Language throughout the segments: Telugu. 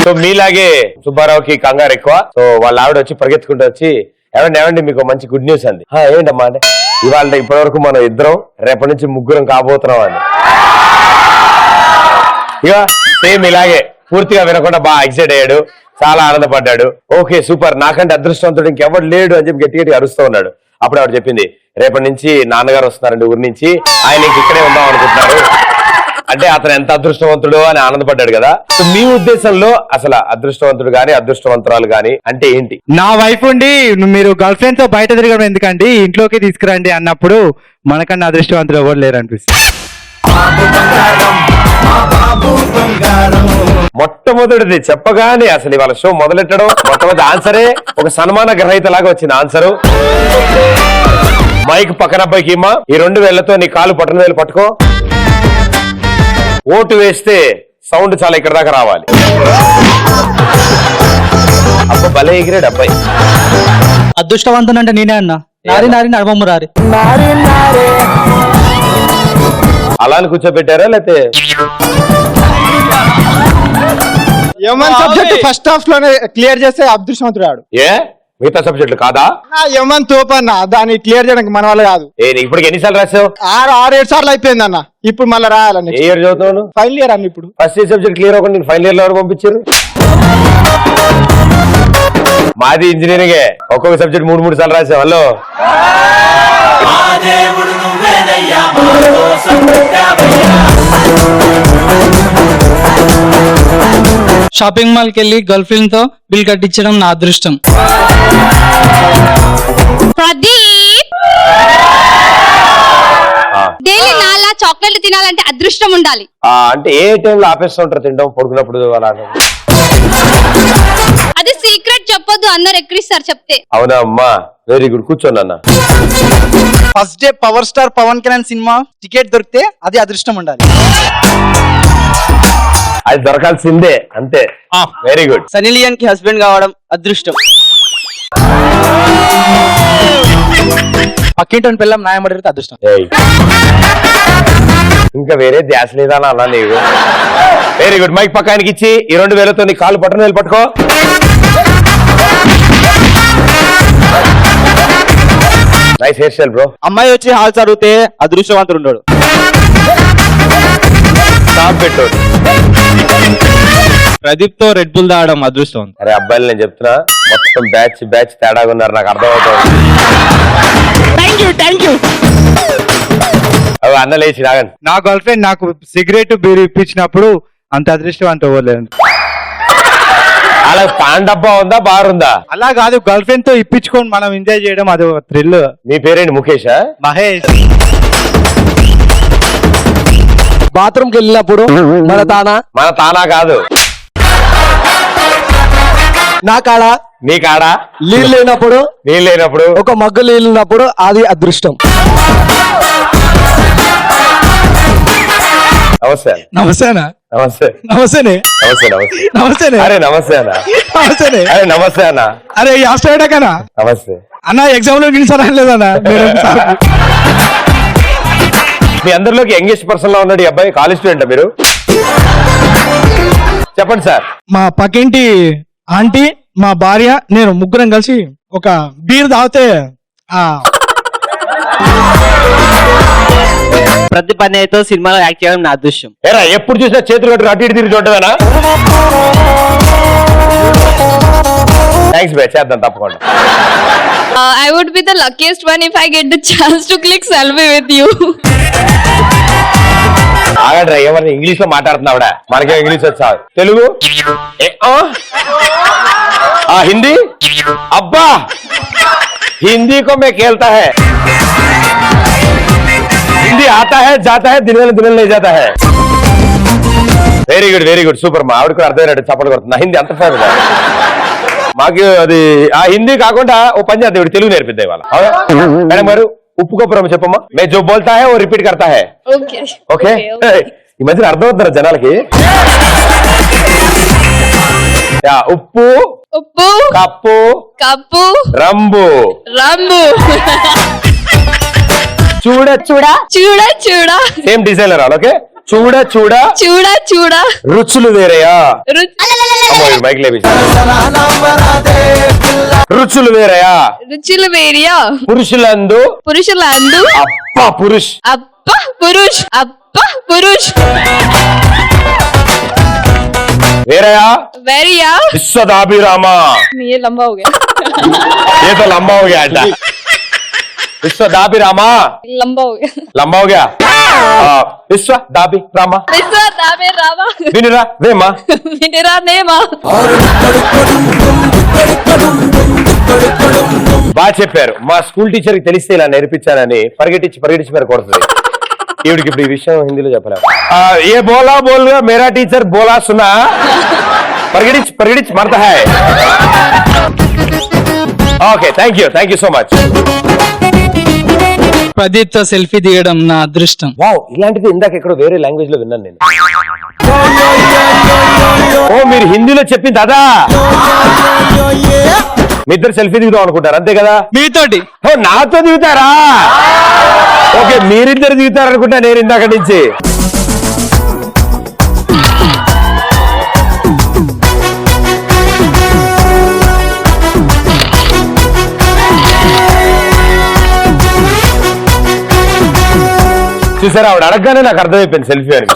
సో మీలాగే సుబ్బారావుకి కంగారు ఎక్కువ. సో వాళ్ళ ఆవిడ వచ్చి పరిగెత్తుకుంటూ వచ్చి ఏమండి మీకు మంచి గుడ్ న్యూస్ అంది. ఏంటమ్మా అంటే ఇవాళ ఇప్పటి వరకు మనం ఇద్దరం రేపటి నుంచి ముగ్గురం కాబోతున్నాం అండి. ఇక సేమ్ ఇలాగే పూర్తిగా వినకుండా బాగా ఎక్సైట్ అయ్యాడు, చాలా ఆనందపడ్డాడు. ఓకే సూపర్, నాకంటే అదృష్టవంతుడు ఇంకెవడు లేడు అని చెప్పి గట్టి గట్టి అరుస్తూ ఉన్నాడు. అప్పుడు ఆవిడ చెప్పింది, రేపటి నుంచి నాన్నగారు వస్తున్నారండి ఊరి నుంచి, ఆయన ఇక్కడే ఉందాం అనుకుంటున్నారు అంటే అతను ఎంత అదృష్టవంతుడు అని ఆనందపడ్డాడు కదా. సో మీ ఉద్దేశంలో అసలు అదృష్టవంతుడు గాని అదృష్టవంతురాలు గాని అంటే ఏంటి? నా వైఫ్ ఉండి మీరు గర్ల్ ఫ్రెండ్ తో బయట తిరగడం ఎందుకండి, ఇంట్లోకి తీసుకురండి అన్నప్పుడు మనకన్నా అదృష్టవంతుడు ఎవరు లేరు అనిపిస్తుంది. మొట్టమొదటిది చెప్పగానే అసలు ఇవాళ షో మొదలెట్టడం మొట్టమొదటి ఆన్సరే ఒక సన్మాన గ్రహీత లాగా వచ్చింది ఆన్సరు. మైక్ పక్కన అబ్బాయికి ఇమ్మా, ఈ 2 వేళ్లతో నీ కాలు పట్టణ వేలు పట్టుకో, ఓటు వేస్తే సౌండ్ చాలా ఇక్కడ దాకా రావాలి. అబ్బా భలే ఎగిరాడు అబ్బాయి. అదృష్టవంతుడు అంటే నేనే అన్నా, నారి నారి నడమమ్మ రారి. అలా అని కూర్చోబెట్టారా లేకపోతే ఎంఎన్ సబ్జెక్ట్ ఫస్ట్ హాఫ్ లోనే క్లియర్ చేస్తే అదృష్టవంతుడు ఆడు. ఏ మిగతా సబ్జెక్టులు కాదా? ఎంఎన్ తోపన్న దాన్ని క్లియర్ చేయడానికి మన వల్ల కాదు. ఇప్పటికి ఎన్నిసార్లు రాసావు? 6-7 సార్లు అయిపోయింది అన్న. ఇప్పుడు మళ్ళీ రాయాలని. ఏ ఇయర్ చదువుతావు? ఫైనల్ ఇయర్ అన్న. ఇప్పుడు ఫస్ట్ ఇయర్ సబ్జెక్ట్ క్లియర్ అవ్వకుండా నేను ఫైనల్ ఇయర్ లో ఎవరు పంపించారు? మాది ఇంజనీరింగ్, ఒక్కొక్క సబ్జెక్ట్ 3 సార్లు రాసావు. హలో షాపింగ్ మాల్ కి వెళ్ళి గర్ల్ ఫ్రెండ్ తో బిల్ కట్టించడం నా అదృష్టం. ప్రదీప్, డైలీ నాలా చాక్లెట్ తినాలంటే అదృష్టం ఉండాలి. అంటే ఏ టైంలో ఆపేస్తూ ఉంటారు తినడం? పడుకున్నప్పుడు అలా? అది సీక్రెట్ చెప్పొద్దు, అందరు ఎక్కిరిస్తారు చెప్తే. అవునా అమ్మా, వెరీ గుడ్. కూర్చోండి అన్న. First day power star Pawan Kalyan cinema ticket దొరికితే అది అదృష్టం ఉండాలి. అది దొరకాల్సిందే అంతే. Very good. సన్నీ లియోన్ కి హస్బెండ్ కావడం అదృష్టం. పక్కింటి పిల్లం న్యాయం అడిగితే అదృష్టం. ఇంకా వేరే ధ్యాస లేదా అన్న నీవు? Very good. మైక్ పక్కానికి ఇచ్చి ఈ 2 వేలతో నీ కాలు పట్టణ వేలు పట్టుకో. Nice hair style bro. అమ్మాయి వచ్చి హాల్ చదివితే అదృష్టవంతుడు ఉన్నాడు. పెట్టు. ప్రదీప్ తో రెడ్ బుల్ తాగడం అదృష్టం. అరే అబ్బాయిలు నేను చెప్తున్నా, మొత్తం బ్యాచ్ తేడాగా ఉన్నారు, నాకు అర్థమవుతుంది. అవి అన్న లేచి నాగండి. నా గర్ల్ ఫ్రెండ్ నాకు సిగరెట్ బీరు ఇప్పించినప్పుడు అంత అదృష్టవంతం అవ్వలేదు. అలా పాన్ డబ్బా ఉందా, బార్ ఉందా? అలా కాదు, గర్ల్ ఫ్రెండ్ తో ఇప్పించుకొని మనం ఎంజాయ్ చేయడం అది థ్రిల్. మీ పేరేంటి? ముఖేషా? మహేష్. బాత్రూమ్ కి వెళ్ళినప్పుడు మన తానా కాదు, నా కాడ నీ కాడ నీళ్ళు లేనప్పుడు ఒక మగ్గు నీళ్ళు ఉన్నప్పుడు అది అదృష్టం. నమస్తే. నమస్తేనా? నమస్తే. నమస్తేనే. నమస్తే. నమస్తే. నమస్తేనే. అరే నమస్తే అన్న. నమస్తేనే. అరే నమస్తే అన్న. అరే యాస్టేడకనా? నమస్తే అన్న. ఎగ్జామ్ లో నిలిచారా లేదన్నా? మీ అందరిలోకి యంగెస్ట్ పర్సన్ లో ఉన్నాడు ఈ అబ్బాయి. కాలేజ్ స్టూడెంటా మీరు? చెప్పండి సార్. మా పక్కింటి ఆంటీ, మా భార్య, నేను ముగ్గురం కలిసి ఒక బీర్ తాగితే ప్రతి పనితో సినిమాలో యాక్ట్ చేయడం నా అదృష్టం. ఏరా ఎప్పుడు చూసినా చేతులు కట్టు అటు ఇటు తిరిగి చూడవేనా? థ్యాంక్స్ బే, చేద్దాం తప్పకుండా. I would be the luckiest one if I get the chance to click selfie with you. ఆగండి, ఏమన్నా ఇంగ్లీష్ లో మాట్లాడుతున్నావుడా? మనకే ఇంగ్లీష్ వచ్చా? తెలుగు? హిందీ? అబ్బా हिंदी को मैं खेलता है, हिंदी आता है जाता है, दुल्हन ले जाता है. Very good super. మా ఆవిడ కూడా అర్థమైనట్టు చప్పట్లు కొడుతుంది. హిందీ అంత ఫేమస్ మాకు. అది ఆ హిందీ కాకుండా ఓ పని చేద్దాం, తెలుగు నేర్పిద్దాం ఇవాళ. మేడం గారు ఉప్పు కొప్పరం చెప్పమ్మా. మే జో బోల్తా హై ఓ రిపీట్ కర్తా హై. ఓకే. ఈ మధ్యన అర్థమవుతున్నారు జనాలకి. ఉప్పు కప్పు రంబు చూడ సేమ్ డిజైన్ రావాలి. ఓకే, చూడ చూడ చూడ చూడ రుచులు వేరయా మైక్ రుచులు వేరయా రుచులు వేరియా పురుషులందు పురుషులందు అప్ప పురుష్ అప్ప పురుష్ అప్ప పురుష్ వేరయా वेरिया విశ్వదాభిరామ ये लंबा हो गया ये तो लंबा हो गया अड्डा विश्वदाभिरामा लंबा हो गया लंबा हो गया विश्वदाभिरामा विश्व दावे रामा विनिरा वेमा मेरा नेमा బాగా చెప్పారు మా స్కూల్ టీచర్ కి తెలిస్తే ఇలా నేర్పించానని పరిగెట్టించి మరి కొడుతుంది ఈవిడికి ఇప్పుడు ఈ విషయం హిందీలో చెప్పలేదు ఏ బోలా బోల్గా మేరా టీచర్ బోలా సునా పరిగెట్టించి మరత హై okay thank you so much Pradeep తో సెల్ఫీ దిగడం నా అదృష్టం. వావ్ ఇలాంటిది ఇందాక ఎక్కడో వేరే లాంగ్వేజ్ లో విన్నాను నేను. ఓ మీరు హిందీలో చెప్పింది అదా? మీ ఇద్దరు సెల్ఫీ దిగుదాం అనుకుంటారు అంతే కదా? మీతోటి ఓ నాతో దిగుతారా? ఓకే మీరిద్దరు దిగుతారు అనుకుంటా నేను ఇందాక నుంచి. చూసారా ఆవిడ అడగగానే నాకు అర్థమైపోయింది సెల్ఫీ అని.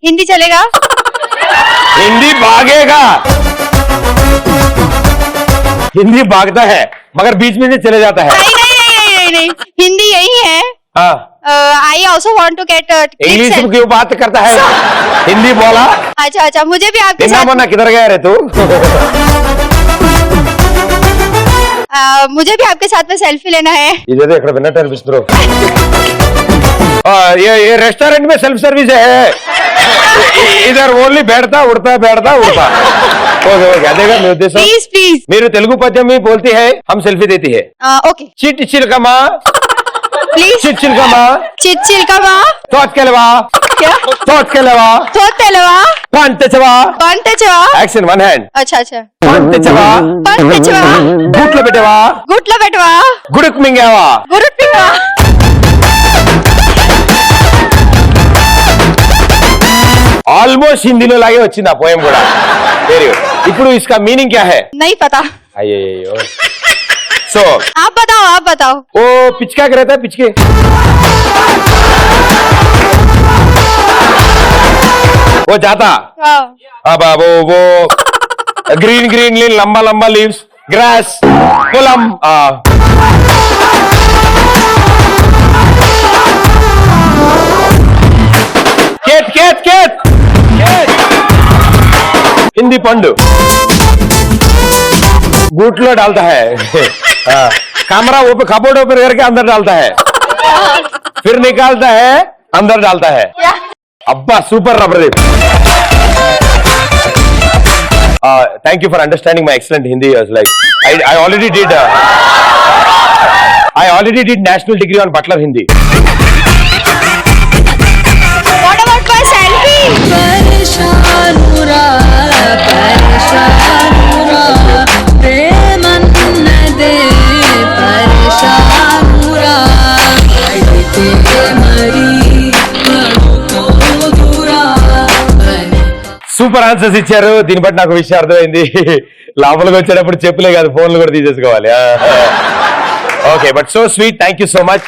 हिंदी चलेगा हिंदी भागेगा, हिंदी भागता है मगर बीच में से चले जाता है. नहीं हिंदी यही है. हाँ I also want to get English में क्यों बात करता है? हिंदी बोला. अच्छा मुझे भी आपके साथ मना किधर गया रे तू? मुझे भी आपके साथ में सेल्फी लेना है. इधर ఇక్కడ విన్నట్టు అనిపిస్తున్నారు. ये रेस्टोरेंट में सेल्फ सर्विस है. इधर ఓన్లీ बैठता उड़ता ओके అదేగా మీ ఉద్దేశం. प्लीज మీరు తెలుగు పద్యం में बोलती है हम सेल्फी देती है. ओके चिट चिलकमा प्लीज चिलकमा चिलकमा तोत केलवा क्या तोत केलवा तोतेलवा పంటచవా पंटचवा. యాక్షన్ వన్ హ్యాండ్ अच्छा పంటచవా पंटचवा గుట్లో పెట్టవా गुटला बेटवा గుడుక్ మింగావా गुरुट पिंगवा. ఆల్మోస్ట్ హిందీలో లాగే వచ్చింది ఆ పోయం కూడా. Very good. ఇప్పుడు इसका मीनिंग क्या है? नहीं पता. అయ్యో సో आप बताओ. वो पिचका के रहता है पिचके. वो जाता अब वो ग्रीन लंबा लीव्स ग्रास पोलम. केत हिंदी पंडु गूटलो डालता है. कैमरा ऊपर कपबोर्ड ऊपर करके अंदर डालता है फिर निकालता है अंदर डालता है. अब्बा super Pradeep. Thank you for understanding my excellent Hindi. Like I already did national degree on Butler Hindi. What about my selfie? Super answers ఇచ్చారు. దీన్ని బట్టి నాకు విషయం అర్థమైంది. లోపలికి వచ్చేటప్పుడు చెప్పులే కాదు ఫోన్లు కూడా తీసేసుకోవాలి. Okay but so sweet. Thank you so much.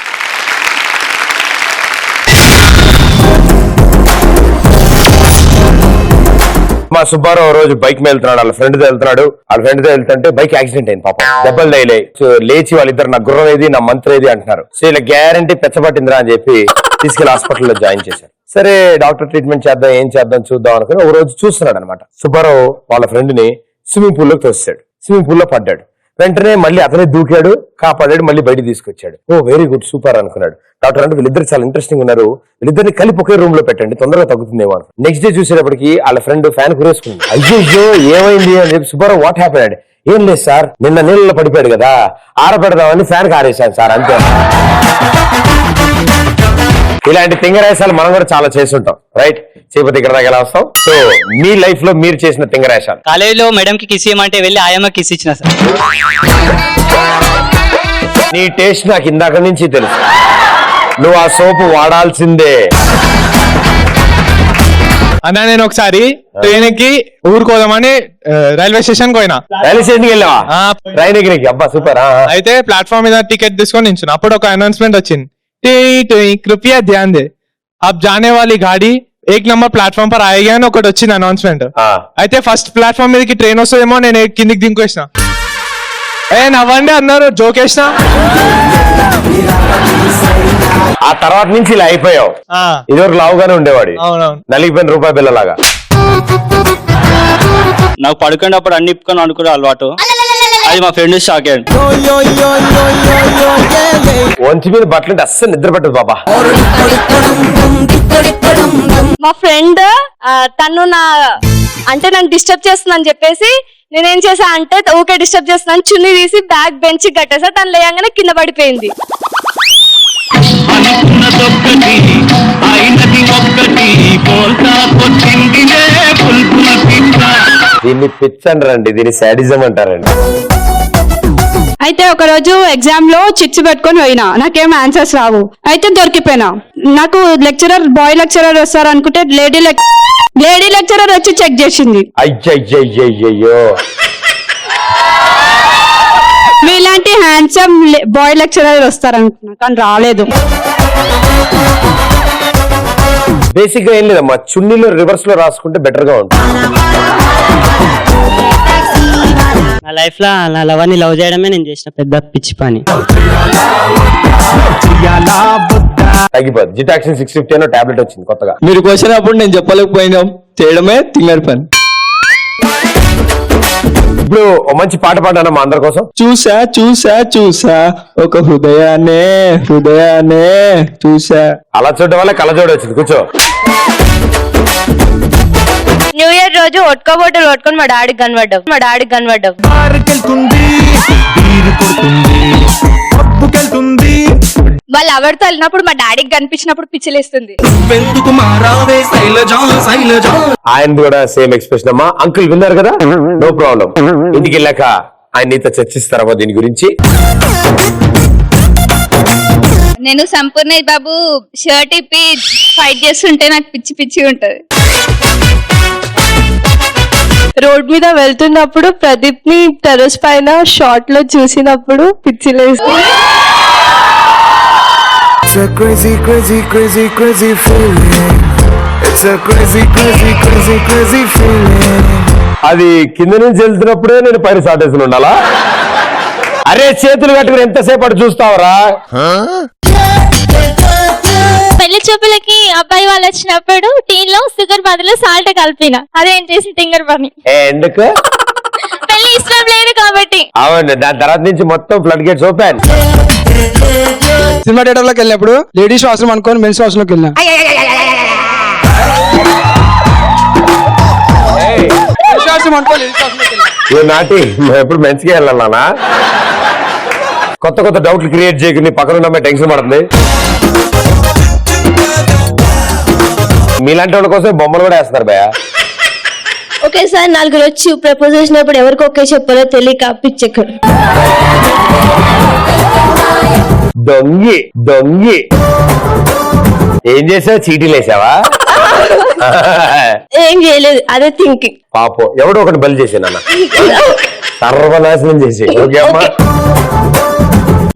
మా సుబ్బారావు రోజు బైక్ మీద వెళ్తున్నాడు, వాళ్ళ ఫ్రెండ్ తో వెళ్తుంటే బైక్ యాక్సిడెంట్ అయింది. పాపం దెబ్బలు తగిలాయి. సో లేచి వాళ్ళిద్దరు నా గుర్రం ఏది నా మంత్రి ఏది అంటున్నారు. సో ఇలా గ్యారంటీ పెచ్చబట్టిందిరా అని చెప్పి తీసుకెళ్లి హాస్పిటల్లో జాయిన్ చేశారు. సరే డాక్టర్ ట్రీట్మెంట్ చేద్దాం ఏం చేద్దాం చూద్దాం అనుకుని ఒక రోజు చూస్తున్నాడు అనమాట. సుబ్బారావు వాళ్ళ ఫ్రెండ్ ని స్విమ్మింగ్ పూల్ లోకి తోస్తాడు. స్విమ్మింగ్ పూల్ లో పడ్డాడు. వెంటనే మళ్ళీ అతనే దూకాడు, కాపాడాడు, మళ్ళీ బయట తీసుకొచ్చాడు. ఓ వెరీ గుడ్ సూపర్ అనుకున్నాడు. డాక్టర్ అంటే వీళ్ళిద్దరు చాలా ఇంట్రెస్టింగ్ ఉన్నారు, వీళ్ళిద్దరిని కలిపి ఒకే రూమ్ లో పెట్టండి తొందరగా తగ్గుతుందేమో అని. నెక్స్ట్ డే చూసేటప్పటికి వాళ్ళ ఫ్రెండ్ ఫ్యాన్ కురేసుకుంది. అయ్యో ఏమైంది అని చెప్పి సుబ్బారావు వాట్ హ్యాపెండ్? ఏం లేదు సార్ నిన్న నీళ్ళలో పడిపోయాడు కదా ఆరబెడదామని ఫ్యాన్ ఆరేసాను సార్ అంతే. ఇలాంటి తింగరేషాలు మనం కూడా చాలా చేస్తుంటాం రైట్. చేయకపోతే ఇక్కడ దాకా ఎలా వస్తాం. సో మీ లైఫ్ లో మీరు చేసిన తింగరేషాలు. కాలేజీలో మేడం కి కిస్ ఇవ్వమంటే వెళ్ళి ఆయమ్మ కిస్ ఇచ్చిన సార్. నీ టేస్ట్ నాకు ఇందాక నుంచి తెలుసు. నువ్వు ఆ సోపు వాడాల్సిందే. అన్నా నేను ఒకసారి ట్రైన్ ఎక్కి ఊరుకోదామని రైల్వే స్టేషన్ పోయినా. రైల్వే స్టేషన్కి వెళ్ళావా? ట్రైన్ ఎక్కి. అబ్బా సూపర్. అయితే ప్లాట్ఫామ్ మీద టికెట్ తీసుకొని నించున్నా. అప్పుడు ఒక అనౌన్స్మెంట్ వచ్చింది, కృపయా ధ్యాన్ దే అబ్ జానే వాली गाड़ी 1 नंबर ప్లాట్ఫామ్ పర్ ఆయేగా అని ఒకటి వచ్చింది అనౌన్స్మెంట్. అయితే ఫస్ట్ ప్లాట్ఫామ్ మీదకి ట్రైన్ వస్తుందేమో నేను కిందికి దింకేసిన. నవ్వండి అన్నారు, జోకేసిన. ఆ తర్వాత నుంచి ఇలా అయిపోయావు. ఇదివరకు లావుగానే ఉండేవాడు, అవునవును, నలిగిపోయిన రూపాయి బిల్లలాగా. నాకు పడుకున్నప్పుడు అన్ని ఇప్పుకొని అనుకునే అలవాటు. అది మా ఫ్రెండ్ షాక్ అయ్యాడు. వంచి మీద బట్టలు అస్సలు నిద్ర పట్టదు బాబా. మా ఫ్రెండ్ తను నన్ను డిస్టర్బ్ చేస్తుందని చెప్పేసి నేనేం చేసా అంటే ఊకే డిస్టర్బ్ చేస్తున్నాను చున్నీ తీసి బ్యాగ్ బెంచ్ కట్టేసా. తను లేయంగానే కింద పడిపోయింది. దీన్ని పిచ్ అంటారండి, దీన్ని శాడిజం అంటారండి. అయితే ఒక రోజు ఎగ్జామ్ లో చిట్స్ పెట్టుకొని పోయినా, నాకేం ఆన్సర్స్ రావు. అయితే దొరికిపోయినా. నాకు బాయ్ లెక్చరర్ వస్తారు అనుకుంటే లేడీ లెక్చరర్ వచ్చి చెక్ చేసింది. అయ్యయ్యో, మీలాంటి హ్యాండ్సమ్ బాయ్ లెక్చరర్ వస్తారు అనుకున్నా, కానీ రాలేదు. బేసిక్ గా ఏం లేదమ్మా, చున్నీలో రివర్స్ లో రాసుకుంటే బెటర్ గా ఉంటుంది. నా లైఫ్ లో నా లవర్ని లవ్ చేయడమే నేను చేసిన పెద్ద పిచ్చి పని. తగ్గిపోద్ది. జిటాక్సిన్ 650 అనే టాబ్లెట్ వచ్చింది కొత్తగా. మీరు క్వశ్చన్ అప్పుడు నేను చెప్పలేకపోయినా చేయడమే తింగర్ పని. ఇప్పుడు ఓ మంచి పాట పాడాను మా అందరి కోసం. చూసా చూసా చూసా ఒక హృదయాన్నే చూసా. అలా చూడడం వల్ల కళ్ళజోడు వచ్చింది. కూర్చో. న్యూ ఇయర్ రోజు ఒట్కో బొట్టలు కొట్టుకొని మా డాడీకి కనబడ్డాం. వాళ్ళు ఎవరితో వెళ్ళినప్పుడు మా డాడీకి కనిపించినప్పుడు పిచ్చిలేస్తుంది. ఆయన కూడా సేమ్ ఎక్స్ప్రెషన్ అమ్మా. అంకుల్ విన్నారు కదా, నో ప్రాబ్లం. ఇంటికి వెళ్ళాక ఆయన నీతో చర్చిస్తారమ్మా దీని గురించి. నేను సంపూర్ణ బాబు షర్ట్ ఇప్పి ఫైట్ చేస్తుంటే నాకు పిచ్చి పిచ్చి ఉంటది. రోడ్ మీద వెళ్తున్నప్పుడు ప్రదీప్ ని టెర్రస్ పైన షార్ట్ లో చూసినప్పుడు పిచ్చిలేస్తుంది. It's a crazy, crazy, crazy, crazy feeling. It's a crazy, crazy, crazy, crazy feeling. అది కింద నుంచి వెళ్తున్నప్పుడే నేను పైన సాటేసుకుని ఉండాలా? అరే చేతులు కట్టుకుని ఎంతసేపు అటు చూస్తావరా? పెళ్లి చూపులకి అబ్బాయి వాళ్ళు వచ్చినప్పుడు టీ లో షుగర్ బదులు సాల్ట్ కలిపిన. అదేం చేసి టింగర్ పని. ఎందుకు? పెళ్లి ఇష్టం లేదు కాబట్టి. అవును, దాని తర్వాత నుంచి మొత్తం flood gates open. Cinema theatre లోకి వెళ్ళినప్పుడు లేడీస్ వాష్రూమ్ అనుకోని మెన్స్ వాష్రూమ్ లోకి వెళ్ళినా. నాటి ఎప్పుడు మంచిగా వెళ్ళాలనా? కొత్త కొత్త డౌట్లు క్రియేట్ చేయకుండా పక్కన ఉన్న టెన్షన్ పడుతుంది. మీలాంటి వాళ్ళ కోసం బొమ్మలు కూడా వేస్తున్నారు భయ. ఒకేసారి 4 వచ్చి ప్రపోజ్ చేసినప్పుడు ఎవరికి ఒకే చెప్పాలో తెలియక పిచ్చెక్కడు. దొంగి ఏం చేసావు? చీటీలు వేసావా? ఏం చేయలేదు, అదే థింకింగ్. పాపం ఎవడో ఒకటి బలి చేసాను సర్వనాశనం చేసి. ఓకే అమ్మా.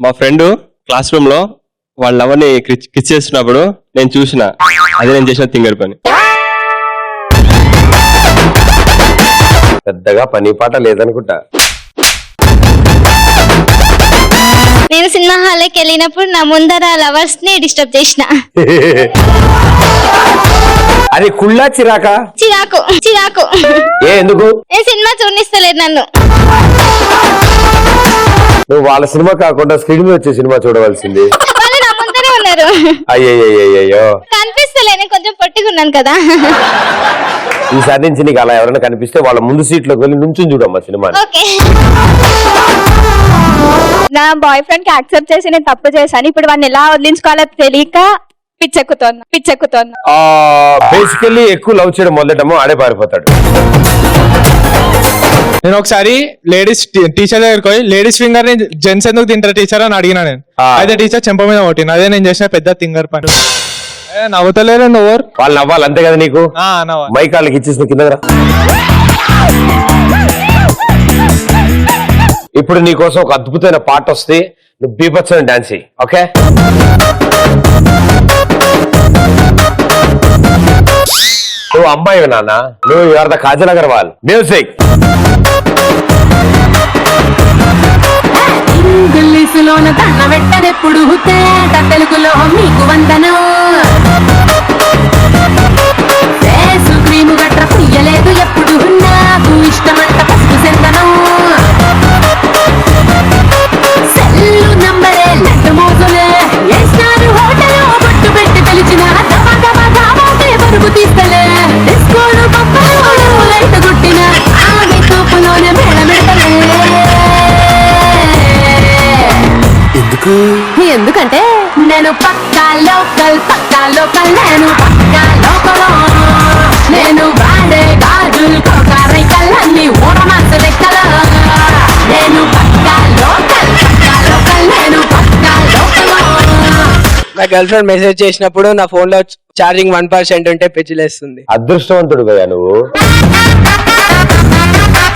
మా ఫ్రెండ్ క్లాస్ రూమ్ లో వాళ్ళ లవర్ని కిస్ చేస్తున్నప్పుడు నేను చూసిన, అదే నేను చేసిన తింగర్ పని. పెద్దగా పని పాట లేదనుకుంటా. నేను సినిమా హాల్కి వెళ్ళినప్పుడు నా ముందర లవర్స్ ని డిస్టర్బ్ చేసిన. అది కుళ్ళా చిరాకా? చిరాకు. ఎందుకు? ఏ సినిమా చూడనిస్తలేదు నన్ను. నువ్వు వాళ్ళ సినిమా కాకుండా స్క్రీన్ మీద వచ్చే సినిమా చూడవలసింది. వాళ్ళు నా ముందరే ఉన్నారు. అయ్యయ్యో కనిపిస్తలే, నేను కొంచెం పొట్టిగున్నాను కదా. ఈసారి నుంచి నీకు అలా ఎవరైనా కనిపిస్తే వాళ్ళ ముందు సీట్ లోకి వెళ్ళి నుంచుని చూడమ్మా సినిమా. నా బాయ్ ఫ్రెండ్ కి యాక్సెప్ట్ చేసి నేను తప్పు చేశాను. ఇప్పుడు వాడిని ఎలా వదిలించుకోవాలో తెలియక పిచ్చెక్కుతోందా బేసికల్లీ ఎక్కువ లవ్ చేయడం మొదలెటమో ఆడే పారిపోతాడు. నేను ఒకసారి లేడీస్ టీచర్ దగ్గరికి పోయి లేడీస్ ఫింగర్ ని జెంట్స్ ఎందుకు తింటారు టీచర్ అని అడిగినా నేను. అయితే టీచర్ చెంప మీద కొట్టిన. అదే నేను చేసిన పెద్ద తింగర్ పని. నవ్వుతలేరు ఓవర్ వాళ్ళు నవ్వాలి అంతే కదా నీకు. మైక్ వాళ్ళకి ఇచ్చేసిన కింద. ఇప్పుడు నీ కోసం ఒక అద్భుతమైన పాట వస్తే నువ్వు బీభత్సమైన డాన్స్ చెయ్యి. ఓకే, నువ్వు అమ్మాయి నాన్న, నువ్వు your the Kajal Agarwal. Music. ఇంగ్లీషులోన తన వెట్టనెప్పుడు తేట తెలుగులో మీకు వందనం. ఫేసు క్రీము గట్ర పుయ్యలేదు ఎప్పుడు నాకు ఇష్టమంట పసుపు సెందనం. సెల్లు నంబరే లెట్ మోజులే వేస్తారు హోటల్ బొట్టు పెట్టి పిలిచిన బరుగు తీస్తలే. డిస్కోలు పప్పలు లైట్ గుట్టిన ఆమె తోపులోనే మేళమెడతలే. ఎందుకంటే నేను పక్కా లోకల్ నేను పక్కా లోకల్. నేను వాడే గాజులు కోకారై కళ్ళన్ని ఊరమాస లెక్కల. నేను పక్కా లోకల్ నేను పక్కా లోకల్. నా గర్ల్ ఫ్రెండ్ మెసేజ్ చేసినప్పుడు నా ఫోన్ లో ఛార్జింగ్ 1% ఉంటే పిచ్చిలేస్తుంది. అదృష్టవంతుడు కదా నువ్వు.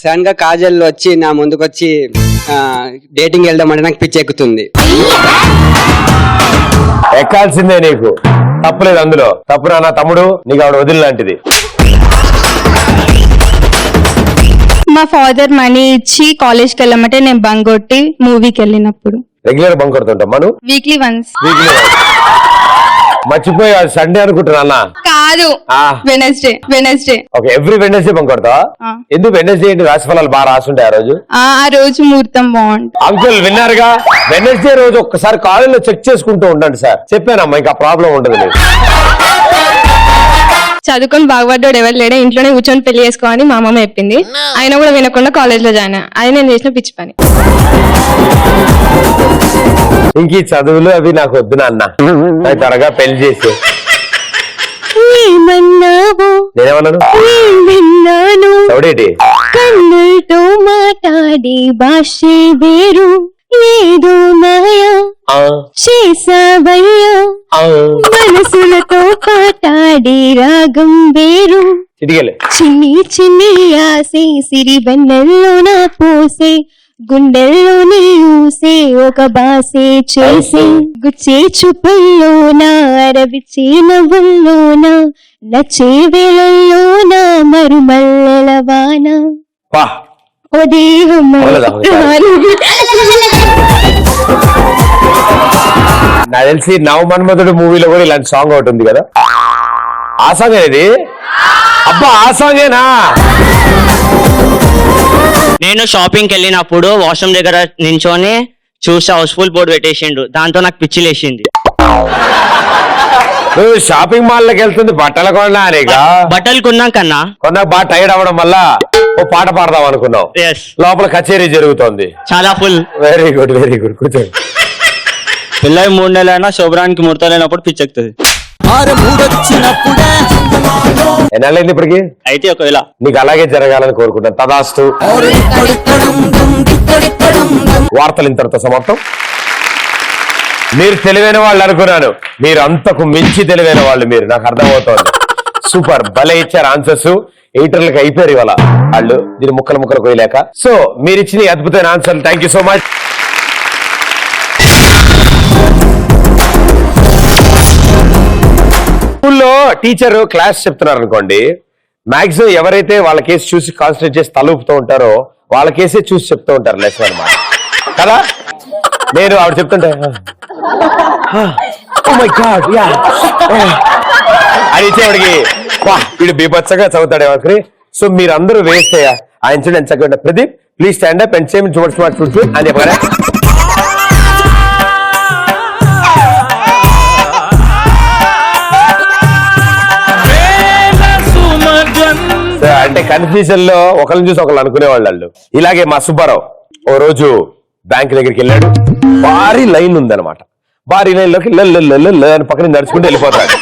సడన్ గా కాజల్ వచ్చి నా ముందుకు వచ్చి డేటింగ్ వెళ్దాం అంటే నాకు పిచ్చి ఎక్కుతుంది. ఎక్కాల్సిందే నీకు, తప్పులేదు అందులో. తప్పు నా తమ్ముడు, నీకు ఆవిడ వదిలి లాంటిది. మా ఫాదర్ మనీ ఇచ్చి కాలేజ్కి వెళ్ళమంటే నేను బంక్ కొట్టి మూవీకి వెళ్ళినప్పుడు. రెగ్యులర్ బంక్ కొడుతుంటాం మనం. Weekly once. మర్చిపోయా సండే అనుకుంటున్నా అన్న. కాదు, Wednesday. Okay, every Wednesday bunk కొడతావా? ఎందుకు వెనస్డే ఏంటి? రాశి ఫలాలు బాగా రాసుంటాయి ఆ రోజు. ఆ రోజు ముహూర్తం బాగుంటుంది. అంకుల్ విన్నారుగా, వెనస్డే రోజు ఒక్కసారి కాలేజ్ లో చెక్ చేసుకుంటూ ఉండండి సార్. చెప్పానమ్మా, ఇంకా ప్రాబ్లం ఉండదు మీకు. చదువుకొని బాగుపడ్డాడు ఎవరు లేడా, ఇంట్లోనే కూర్చొని పెళ్లి చేసుకోవాలని మా అమ్మ చెప్పింది. ఆయన కూడా వినకుండా కాలేజ్ లో జాయిన్ అయ్యా. అది నేను చేసిన పిచ్చి పని. ఇంక ఈ చదువులు అవి నాకు వద్దు నాన్న, నాకు త్వరగా పెళ్లి చేసి. నేనేమన్నాను? చౌడేటి కన్నులతో మాట్లాడి భాషే వేరు, ఏదో మాయా చేసావయ్యా, మనసులతో పాటాడి రాగం వేరు. చిన్ని చిన్ని ఆసే సిరి వెన్నెల్లోన పోసే, గుండెల్లోనే ఊసే ఒక బాసే చేసే, గుచ్చే చూపుల్లోన అరవిచ్చే నవ్వుల్లోన, నచ్చే వేళల్లోన మరుమల్లెల వాన. ఓ దేహం నాకు తెలిసి నవ మన్మధుడు మూవీలో కూడా ఇలాంటి సాంగ్ ఒకటి ఉంది కదా. ఆ సాంగ్ అనేది, అబ్బా ఆ సాంగేనా? నేను షాపింగ్కి వెళ్ళినప్పుడు వాష్రూమ్ దగ్గర నించొని చూసి హౌస్ఫుల్ బోర్డు పెట్టేసిండు. దాంతో నాకు పిచ్చి లేచింది. నువ్వు షాపింగ్ మాల్ లోకి వెళ్తుంది బట్టలు కొనడానికా? బట్టలు కొన్నాకన్నా కొన్నాక బాగా టైర్డ్ అవ్వడం వల్ల ఓ పాట పాడదాం అనుకున్నావు. లోపల కచేరీ జరుగుతోంది. చాలా ఫుల్. వెరీ గుడ్ కూర్చోండి. పిల్లలు 3 నెలలైనా శుభ్రానికి ముడతలేనప్పుడు పిచ్చెక్కుతుంది. ఎన్నాళ్ళైంది ఇప్పటికి? అయితే ఒకవేళ నీకు అలాగే జరగాలని కోరుకుంటాను. తదాస్తు. వార్తలు ఇంతటితో సమాప్తం. మీరు తెలివైన వాళ్ళు అనుకున్నాను, మీరు అంతకు మించి తెలివైన వాళ్ళు మీరు, నాకు అర్థమవుతోంది. సూపర్, భలే ఇచ్చారు ఆన్సర్స్. ఎయిటర్లకు అయిపోయారు ఇవాళ వాళ్ళు, దీని ముక్కలు కోయలేక. సో మీరు ఇచ్చిన అద్భుతమైన answer, thank you so much. స్కూల్లో టీచర్ క్లాస్ చెప్తున్నారు అనుకోండి, మాక్సిమం ఎవరైతే వాళ్ళ కేసు చూసి కాన్సన్ట్రేట్ చేసి తలూపుతూ ఉంటారో వాళ్ళ కేసే చూసి చెప్తూ ఉంటారు లెసన్ అన్నమాట కదా. నేను ఆవిడ చెప్తుంటే అని ఇచ్చేవాడికి వీడు బీభత్సగా చదువుతాడే ఒకరి. సో మీరందరూ వేస్తే ఆయన చూడండి ఎంత చక్కగా. Pradeep please stand up and same towards my foot అని చెప్పారా. అంటే కన్ఫ్యూజన్ లో ఒకరిని చూసి ఒకళ్ళు అనుకునేవాళ్ళు వాళ్ళు. ఇలాగే మా సుబ్బారావు ఓ రోజు బ్యాంక్ దగ్గరికి వెళ్ళాడు. భారీ లైన్ ఉందన్నమాట. భారీ లైన్లోకి అని పక్కన నడుచుకుంటూ వెళ్ళిపోతాడు.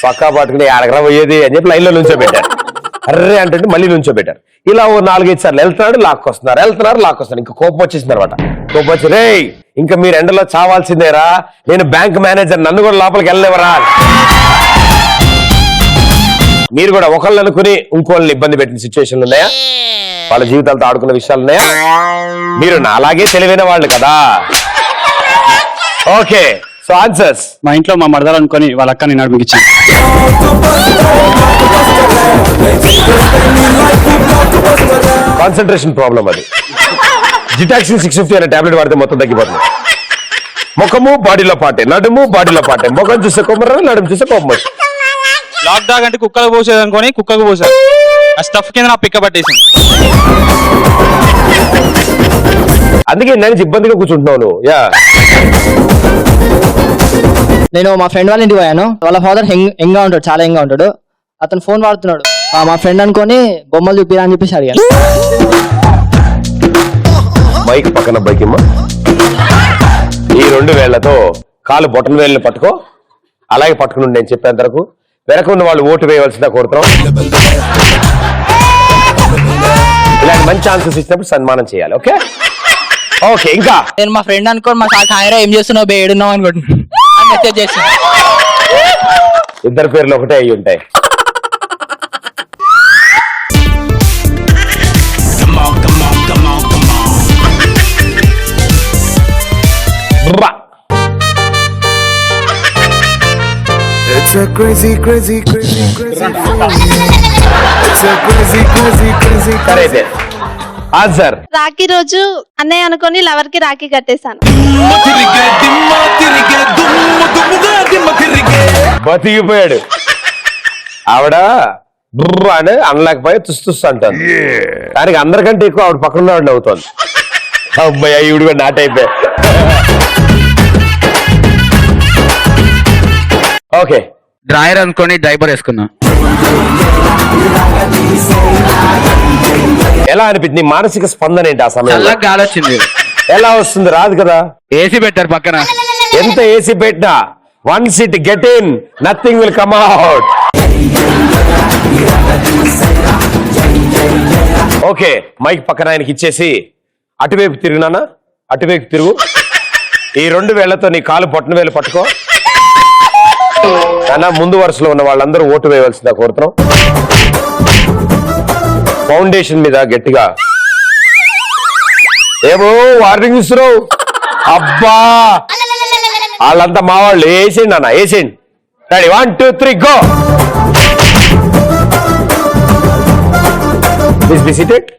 పక్కా పట్టుకుని ఎడగరా పోయేది అని చెప్పి లైన్లో నుంచోబెట్టారు. అర్రే అంటే మళ్ళీ నుంచోబెట్టారు. ఇలా ఓ 4-5 సార్లు వెళ్తున్నాడు, లాక్కొస్తున్నారు. ఇంకా కోపం వచ్చేసింది అనమాట. కోపం వచ్చి, రే ఇంకా మీరు ఎండలో చావాల్సిందేరా, నేను బ్యాంక్ మేనేజర్, నన్ను కూడా లోపలికి వెళ్ళలేవరా. మీరు కూడా ఒకళ్ళు అనుకుని ఇంకోళ్ళని ఇబ్బంది పెట్టిన సిచ్యువేషన్లు ఉన్నాయా? వాళ్ళ జీవితాలతో ఆడుకున్న విషయాలు ఉన్నాయా? మీరు నాలాగే తెలివైన వాళ్ళు కదా. Okay, so answers. మా ఇంట్లో మా మరదలు అనుకొని వాళ్ళ అక్క నేను అడిగిచ్చాను. కాన్సన్ట్రేషన్ ప్రాబ్లం అది. జిటాక్సిన్ 650 అనే టాబ్లెట్ వాడితే మొత్తం తగ్గిపోతుంది. ముఖము బాడీలో పాటే, నడుము బాడీలో పాటే, ముఖం చూసే కొమ్మర, నడుము చూసే కోపం వచ్చి. లాక్ డాగ్ అంటే కుక్కలకు పోసేది అనుకొని కుక్కకు పోసాను. ఆ స్టఫ్ కింద నా పిక్క పట్టేసింది. అందుకే నేను ఇబ్బందిగా కూర్చుంటున్నావు నువ్వు. యా, నేను మా ఫ్రెండ్ వాళ్ళ ఇంటికి పోయాను. వాళ్ళ ఫాదర్ యంగ్గా ఉంటాడు, చాలా యంగ్గా ఉంటాడు. అతను ఫోన్ వాడుతున్నాడు. మా ఫ్రెండ్ అనుకొని బొమ్మలు చూపిరా అని చెప్పేసి అడిగాను. బైక్ పక్కన బైక్ ఇమ్మ, ఈ 2 వేళ్లతో కాలు బొటన వేళ్ళని పట్టుకో, అలాగే పట్టుకుని నేను చెప్పేంత వరకు వెనక ఉన్న వాళ్ళు ఓటు వేయవలసిందా కోరుతాం. ఇలాంటి మంచి ఆన్సర్స్ ఇచ్చినప్పుడు సన్మానం చేయాలి. Okay okay. ఇంకా నేను మా ఫ్రెండ్ అనుకోని మా సార్ హాయిరా ఏం చేస్తున్నావు బే ఏడున్నావు అనుకుంటున్నాను మెసేజ్ చేసి. ఇద్దరు పేర్లు ఒకటే అయి ఉంటాయి. It's a crazy, crazy, crazy, crazy feeling. It's a crazy, crazy, crazy. సరే అయితే ఆన్సర్. రాఖీ రోజు అన్నయ్య అనుకొని లవర్ కి రాఖీ కట్టేశాను. బతికిపోయాడు. ఆవిడ బుర్ర అని అనలేకపోయి తుస్తుస్తు అంటాను. దానికి అందరికంటే ఎక్కువ ఆవిడ పక్కన ఆవిడ అవుతుంది. అబ్బాయి ఈవిడ కూడా నాట్ అయిపోయా. ఓకే, డ్రైవర్ అనుకొని డ్రైవర్ వేసుకున్నా. ఎలా అనిపించింది? నీ మానసిక స్పందన ఏంటి ఆ సమయంలో? గాలి వచ్చింది. ఎలా వస్తుంది? రాదు కదా. ఏసీ పెట్టారు పక్కన. ఎంత ఏసీ పెట్టినా once it get in nothing will come out. Okay, mike పక్కన ఆయనకి ఇచ్చేసి అటువైపు తిరుగునానా, అటువైపు తిరుగు. ఈ 2 వేళ్లతో నీ కాలు బొట్టన వేలు పట్టుకో. కానీ ముందు వరుసలో ఉన్న వాళ్ళందరూ ఓటు వేయవలసిందా కోరుతున్నాం. ఫౌండేషన్ మీద గట్టిగా ఏమో వార్నింగ్ ఇస్తున్నావు. అబ్బా, వాళ్ళంతా మా వాళ్ళు. వేసేయండి అన్న, వేసేయండి. Ready, 1 2 3 go.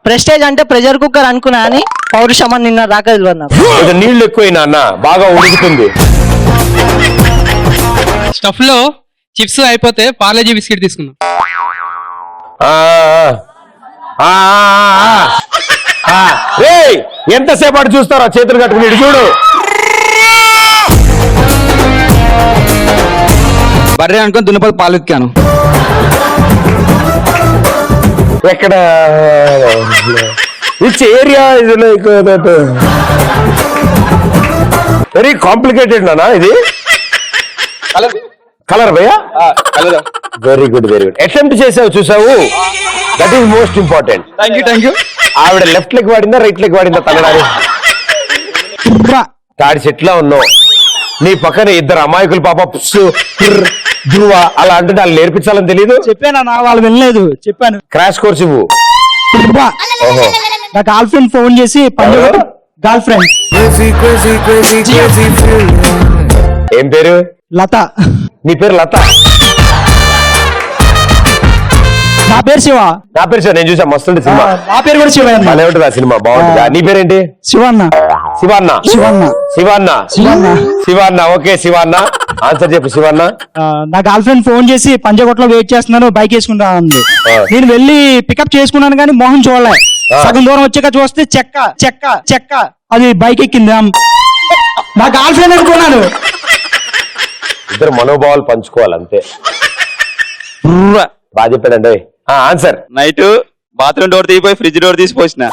ప్రెస్టేజ్ అంటే ప్రెషర్ కుక్కర్ అనుకున్నా అని పౌరుషం అని నిన్న దాకా తెలియదు నాకు. కొంచెం నీళ్లు ఎక్కువైనా అన్న, బాగా ఉడుకుతుంది. స్టఫ్ లో చిప్స్ అయిపోతే పార్లేజీ బిస్కెట్ తీసుకున్నాం. ఎంతసేపు అటు చూస్తారో చేతులు కట్టుకుని ఇటు చూడు. బర్రె అనుకొని దున్నపతి పాలు ఎత్తాను. ఎక్కడ ఇట్స్ ఏరియా ఇది లైక్ వెరీ కాంప్లికేటెడ్ నానా ఇది. కలర్ భయ్యా, very good very good. Attempt చేసావు, చూసావు, that is most important. Thank you. ఆవిడ లెఫ్ట్ లెగ్ వాడిందా రైట్ లెగ్ వాడిందా తలడారి? తాడి చెట్లా ఉన్నావు. నీ పక్కన 2 అమాయకులు పాప ధ్రువ అలా అంటే వాళ్ళు నేర్పించాలని తెలియదు. చెప్పాను వాళ్ళు వినలేదు. చెప్పాను క్రాష్ కోర్స్ ఇవ్వు. ఓహో, నా గర్ల్ ఫ్రెండ్ ఫోన్ చేసి girl friend Crazy, crazy, crazy, crazy feeling. ఏం పేరు? లత. నీ పేరు లత? నా పేరు శివ. నా పేరు శివ. నేను చూసా, మస్తుంది సినిమా. నా పేరు కూడా శివ. భలే ఉంటుంది ఆ సినిమా, బాగుంటుంది. నీ పేరేంటి? శివన్న. శివన్న. శివన్న. శివన్న. శివన్న. శివన్న. ఓకే శివన్న, ఆన్సర్ చెప్పు. శివన్న, నా గర్ల్ ఫ్రెండ్ ఫోన్ చేసి పంజగుట్లో వెయిట్ చేస్తున్నాను, బైక్ వేసుకుంటా ఉంది. నేను వెళ్ళి పికప్ చేసుకున్నాను కానీ మోహన్ చూడలే. సగం దూరం వచ్చాక చూస్తే చెక్క చెక్క చెక్క అది బైక్ ఎక్కింది. నా గర్ల్ ఫ్రెండ్ అనుకున్నాను. ఇద్దరు మనోభావాలు పంచుకోవాలి అంతే. బాగా చెప్పాడండి. ఆన్సర్. నైట్ బాత్రూమ్ డోర్ తీసిపోయి ఫ్రిడ్జ్ డోర్ తీసిపోసిన.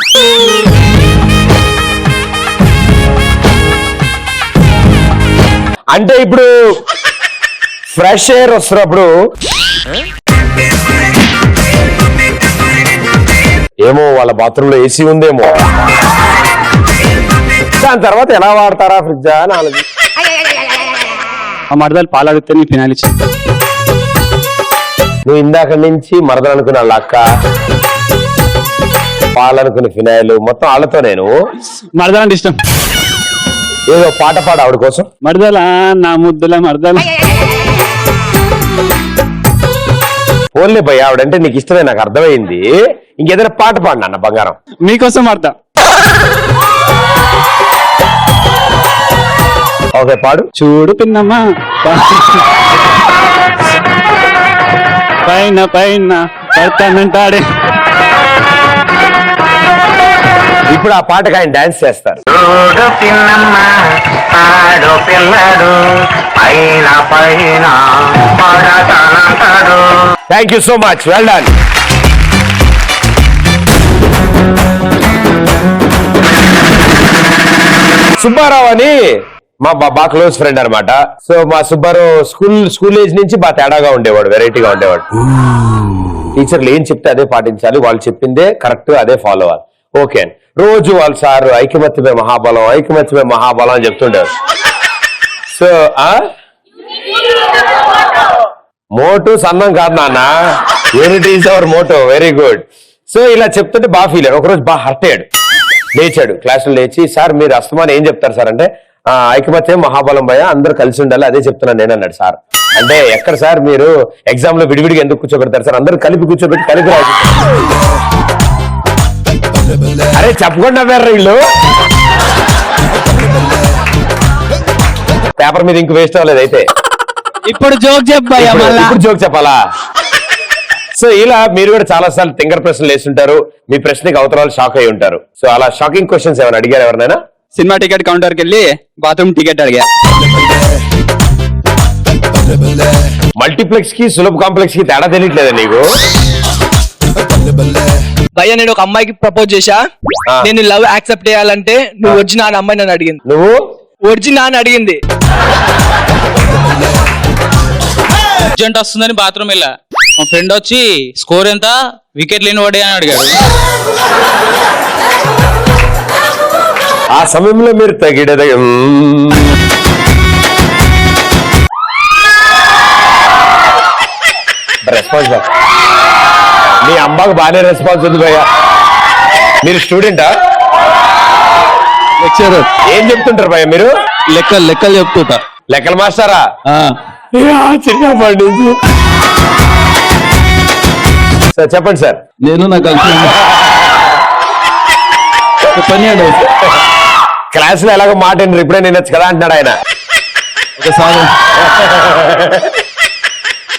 అంటే ఇప్పుడు ఫ్రెష్ ఎయిర్ వస్తున్నప్పుడు ఏమో వాళ్ళ బాత్రూమ్ లో ఏసీ ఉందేమో, దాని తర్వాత ఎలా వాడతారా ఫ్రిడ్జ్ అని ఆలోచి. ఆ మరదలు పాలు అడిగితే నీ ఫినాయిల్ ఇచ్చింది. నువ్వు ఇందాక నుంచి మరదలు అనుకున్న వాళ్ళ అక్క, పాలనుకున్న ఫినాయిల్, మొత్తం వాళ్ళతో నేను మరదలు అంటే ఇష్టం. ఏదో పాట పాడు ఆవిడ కోసం. మరదల నా ముద్దుల మరదల. పోన్లే భయ్, ఆవిడంటే నీకు ఇష్టమే, నాకు అర్థమైంది. ఇంకేదైనా పాట పాడు నాన్న బంగారం. మీకోసం మరద. ఓకే పాడు. చూడు పిన్నమ్మా పైన పైన పడతానంటాడే. ఇప్పుడు ఆ పాటకు ఆయన డాన్స్ చేస్తారు. Thank you so much, well done. Subbarao అని మా బాగా క్లోజ్ ఫ్రెండ్ అనమాట. సో మా సుబ్బారావు స్కూల్ ఏజ్ నుంచి బాగా తేడాగా ఉండేవాడు, వెరైటీగా ఉండేవాడు. టీచర్లు ఏం చెప్తే అదే పాటించాలి, వాళ్ళు చెప్పిందే కరెక్ట్, అదే ఫాలో అవ్వాలి. ఓకే అండి. రోజు వాళ్ళు సార్ ఐకమత్యమే మహాబలం, ఐకమత్యమే మహాబలం అని చెప్తుండేవారు. సో మోటు సన్నం కాదు నాన్న, unity is our motto. Very good. So ఇలా చెప్తుంటే బాగా ఫీల్ అయ్యాడు. ఒకరోజు బాగా హర్ట్ అయ్యాడు, లేచాడు, క్లాసులో లేచి, సార్ మీరు అస్తమానం ఏం చెప్తారు సార్ అంటే, ఐకమత్యం మహాబలం భయ, అందరూ కలిసి ఉండాలి, అదే చెప్తున్నాను నేను అన్నాడు. సార్ అంటే ఎక్కడ సార్ మీరు ఎగ్జామ్ లో విడివిడిగా ఎందుకు కూర్చోబెడతారు సార్, అందరూ కలిపి కూర్చోబెట్టి కలిపి రాజు. అరే చెప్పకుండా వేర్ర వీళ్ళు, పేపర్ మీద ఇంక వేస్ట్ అవ్వలేదు. అయితే ఇప్పుడు జోక్ చెప్పాయా? ఇప్పుడు జోక్ చెప్పాలా? సో ఇలా మీరు కూడా చాలా సార్లు తింగర్ ప్రశ్నలు వేస్తుంటారు, మీ ప్రశ్నకి అవతరాలు షాక్ అయి ఉంటారు. సో అలా షాకింగ్ క్వశ్చన్స్ ఏమైనా అడిగారు ఎవరినైనా? సినిమా టికెట్ కౌంటర్కి వెళ్ళి బాత్రూమ్ టికెట్ అడిగా. మల్టీప్లెక్స్ కి సులభ కాంప్లెక్స్ కి తేడా తెలియట్లేదా నీకు? భయ్య నేను ఒక అమ్మాయికి ప్రపోజ్ చేశా, నేను లవ్ యాక్సెప్ట్ చేయాలంటే నువ్వు ఒరిజినా అని అమ్మాయి నన్ను అడిగింది. నువ్వు ఒరిజినా అని అడిగింది. అర్జెంట్ వస్తుందని బాత్రూమ్ వెళ్ళా, మా ఫ్రెండ్ వచ్చి స్కోర్ ఎంత, వికెట్ లేని వాడే అని అడిగాడు. ఆ సమయంలో మీరు తగిడ రెస్పాన్స్ మీ అమ్మకు బాగానే రెస్పాన్స్ ఉంది భయ్య. మీరు స్టూడెంటా? లెక్చరర్. ఏం చెప్తుంటారు భయ్య మీరు? లెక్కలు చెప్తుంటా. లెక్కల మాస్టారా? చిన్నప్పటి నుంచి. సార్ చెప్పండి సార్. నేను నా గర్ల్ ఫ్రెండ్ క్లాస్ లో ఎలాగో మాట ఇప్పుడే వినొచ్చు కదా అంటున్నాడు ఆయన.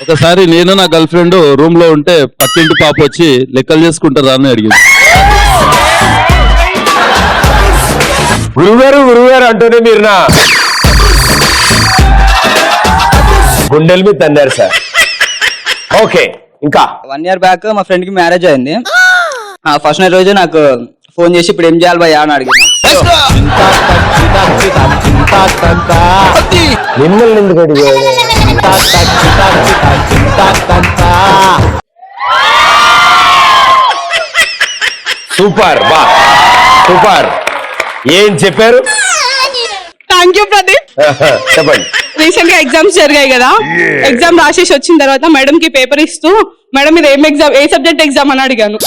ఒకసారి నేను నా గర్ల్ ఫ్రెండ్ రూమ్ లో ఉంటే పక్కింటి పాప వచ్చి లెక్కలు చేసుకుంటారా అని అడిగింది. గురుగారు అంటూనే మీరు నా గుండెల మీద తందారు సార్. ఓకే, ఇంకా 1 year బ్యాక్ మా ఫ్రెండ్ కి మ్యారేజ్ అయింది. ఫస్ట్ నైట్ రోజు నాకు ఫోన్ చేసి ఇప్పుడు ఏం చేయాలి భయ్యా అని అడిగింది. మిమ్మల్ని ఎందుకు అడిగాడు? సూపర్ బా సూపర్. ఏం చెప్పారు? Thank you Pradeep. చెప్పండి. రీసెంట్ గా ఎగ్జామ్స్ జరిగాయి కదా, ఎగ్జామ్ రాసేసి వచ్చిన తర్వాత మేడం కి పేపర్ ఇస్తూ, మేడం ఇది ఏ సబ్జెక్ట్ ఎగ్జామ్ అని అడిగాను.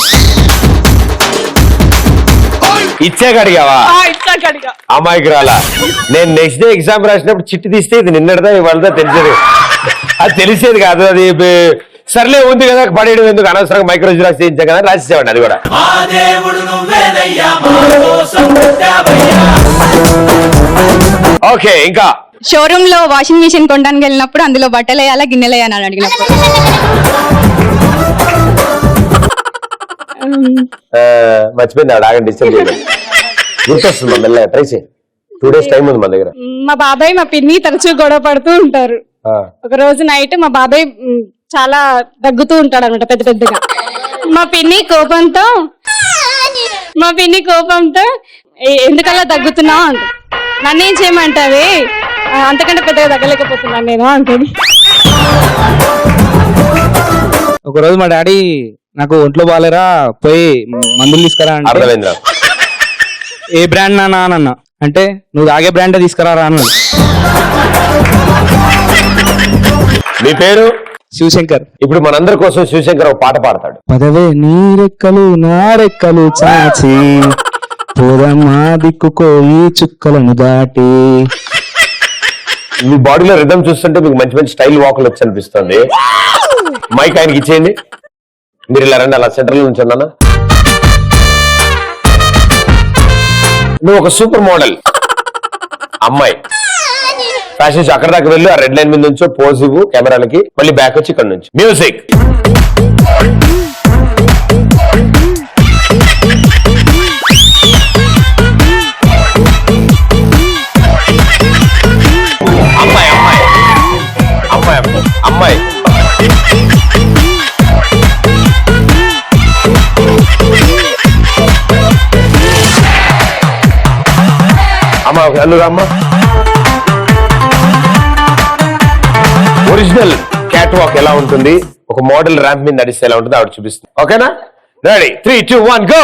ఇచ్చాక అడిగావా? ఇచ్చాక అడిగా. అమ్మాయికి రాలా. నేను నెక్స్ట్ డే ఎగ్జామ్ రాసినప్పుడు చిట్టి తీస్తే ఇది నిన్నటిదా ఇవాళదా తెలిసేది. అది తెలిసేది కాదు. అది సర్లే ఉంది కదా పడేయడం ఎందుకు, అనవసరంగా మైక్రో జిరాక్స్ చేయించా కదా రాసేసేవాడిని. అది కూడా ఓకే. ఇంకా షోరూమ్ లో వాషింగ్ మిషన్ కొనడానికి వెళ్ళినప్పుడు అందులో బట్టలు వేయాలా గిన్నెలు వేయాలని అడిగినప్పుడు మర్చిపోయింది ఆవిడ. ఆగండి, డిస్టర్బ్ చేయలేదు. గుర్తొస్తుంది మెల్లగా ట్రై చేయి. 2 days టైం ఉంది మన దగ్గర. మా బాబాయ్ మా పిన్ని తరచూ గొడవ పడుతూ ఉంటారు. ఒక రోజు నైట్ మా బాబాయ్ చాలా దగ్గుతూ ఉంటాడు అనమాట పెద్ద పెద్దగా. మా పిన్ని కోపంతో ఎందుకలా దగ్గుతున్నావు అంట. నన్నేం చేయమంటావే, అంతకంటే పెద్దగా తగ్గలేకపోతున్నాను నేను అంతేని. ఒకరోజు మా డాడీ నాకు ఒంట్లో బాగాలేరా పోయి మందులు తీసుకురా అంటే అర్థమైందా? ఏ బ్రాండ్ నాన్న అని అన్నా. అంటే నువ్వు తాగే బ్రాండే తీసుకురారా అన్నాడు. మీ పేరు? శివశంకర్. ఇప్పుడు మనందరి కోసం శివశంకర్ ఒక పాట పాడతాడు. పదవే నీ రెక్కలు నా రెక్కలు చాచి పోదమ్మా దిక్కుకోయి చుక్కలను దాటి. మీ బాడీలో రిథం చూస్తుంటే మీకు మంచి మంచి స్టైల్ వాకులు వచ్చి అనిపిస్తుంది. మైక్ ఆయనకి ఇచ్చేయండి. మీరు ఇలా రండి, అలా సెంటర్ లో నుంచి అన్నా. నువ్వు ఒక సూపర్ మోడల్ అమ్మాయి, ఫ్యాషన్ షో అక్కడ దాకా వెళ్ళి ఆ రెడ్ లైన్ మీద నుంచో పోజ్ ఇవ్వు కెమెరాలకి, మళ్ళీ బ్యాక్ వచ్చి ఇక్కడ నుంచి మ్యూజిక్. అమ్మాయి అమ్మాయి అమ్మాయి అమ్మాయి అమ్మ అల్లురా అమ్మ. ఒరిజినల్ క్యాట్ వాక్ ఎలా ఉంటుంది, ఒక మోడల్ ర్యాంప్ మీద నడిస్తే ఎలా ఉంటుంది ఆవిడ చూపిస్తుంది. ఓకేనా? Ready 3, 2, 1 go.